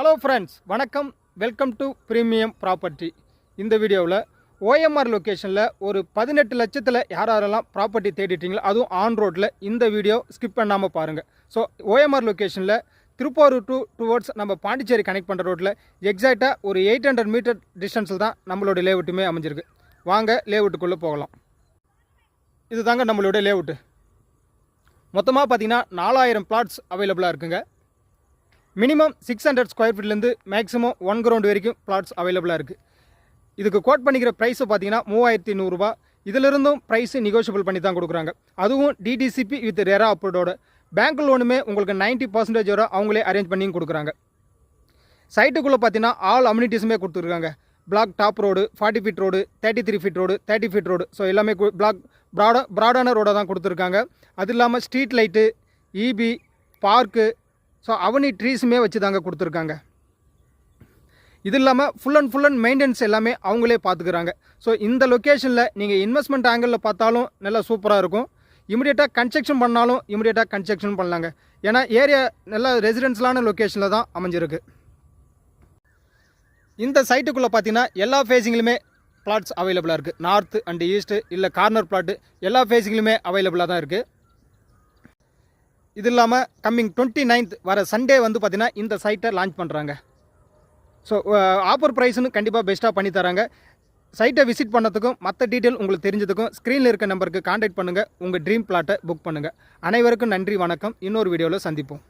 Hello friends, வணக்கம். Welcome to premium property. இந்த வீடியோவில் ஓஎம்ஆர் லொக்கேஷனில் ஒரு 18 லட்சத்தில் யாரெல்லாம் ப்ராப்பர்ட்டி தேடிட்டீங்களோ, அதுவும் ஆன் ரோட்டில், இந்த வீடியோ ஸ்கிப் பண்ணாமல் பாருங்கள். ஸோ ஓஎம்ஆர் லொக்கேஷனில் திருப்பூர் டுவர்ட்ஸ் நம்ம பாண்டிச்சேரி கனெக்ட் பண்ணுற ரோட்டில் எக்ஸாக்டாக ஒரு 800 மீட்டர் டிஸ்டன்ஸில் தான் நம்மளோட லேஅவுட்டுமே அமைஞ்சிருக்கு. வாங்க லேஅவுட்டுக்குள்ளே போகலாம். இது தாங்க நம்மளோட லேஅவுட்டு. மொத்தமாக பார்த்தீங்கன்னா 4000 பிளாட்ஸ் அவைலபிளாக இருக்குங்க. மினிமம் 600 ஸ்கொயர் ஃபீட்லேருந்து மேக்ஸிமம் 1 கிரவுண்ட் வரைக்கும் பிளாட்ஸ் அவைலபிளாக இருக்குது. இதுக்கு கோட் பண்ணிக்கிற ப்ரைஸை பார்த்தீங்கன்னா 3100 ரூபா. இதிலிருந்தும் ப்ரைஸு நெகோஷியபிள் பண்ணி தான் கொடுக்குறாங்க. அதுவும் டிடிசிபி வித் ரெரா அப்ரூவோட. பேங்க் லோனுமே உங்களுக்கு 90% வரை அவங்களே அரேஞ்ச் பண்ணியும் கொடுக்குறாங்க. சைட்டுக்குள்ளே பார்த்தீங்கன்னா ஆல் அம்யூனிட்டிஸுமே கொடுத்துருக்காங்க. Black top road, 40 feet road, 33 feet road, 30 feet road. So எல்லாமே பிளாக் ப்ராடான ரோடாக தான் கொடுத்துருக்காங்க. அது இல்லாமல் street light, EB, park, so avenue ட்ரீஸுமே வச்சு தாங்க கொடுத்துருக்காங்க. இது இல்லாமல் ஃபுல் அண்ட் மெயின்டெனன்ஸ் எல்லாமே அவங்களே பார்த்துக்கிறாங்க. ஸோ இந்த லொக்கேஷனில் நீங்கள் இன்வெஸ்ட்மெண்ட் ஆங்கிளில் பார்த்தாலும் நல்லா சூப்பராக இருக்கும். இமிடியேட்டாக கன்ஸ்ட்ரக்ஷன் பண்ணாலும் இமிடியேட்டாக கன்ஸ்ட்ரக்ஷன் பண்ணலாங்க. ஏன்னா ஏரியா நல்லா ரெசிடென்ஷியலான லொக்கேஷனில் தான் அமைஞ்சிருக்கு. இந்த சைட்டுக்குள்ளே பார்த்தீங்கன்னா எல்லா ஃபேஸிங்லையுமே பிளாட்ஸ் அவைலபிளாக இருக்குது. நார்த்து அண்ட் ஈஸ்ட்டு இல்லை கார்னர் பிளாட்டு எல்லா ஃபேஸிங்லையுமே அவைலபிளாக தான் இருக்குது. இது இல்லாமல் கம்மிங் 29th வர சண்டே வந்து பார்த்திங்கன்னா இந்த சைட்டை லான்ச் பண்ணுறாங்க. ஸோ ஆஃபர் ப்ரைஸ்னு கண்டிப்பாக பெஸ்ட்டாக பண்ணி தராங்க. சைட்டை விசிட் பண்ணதுக்கும் மற்ற டீட்டெயில் உங்களுக்கு தெரிஞ்சதுக்கும் ஸ்க்ரீனில் இருக்க நம்பருக்கு கான்டாக்ட் பண்ணுங்கள். உங்கள் ட்ரீம் பிளாட்டை புக் பண்ணுங்கள். அனைவருக்கும் நன்றி, வணக்கம். இன்னொரு வீடியோவில் சந்திப்போம்.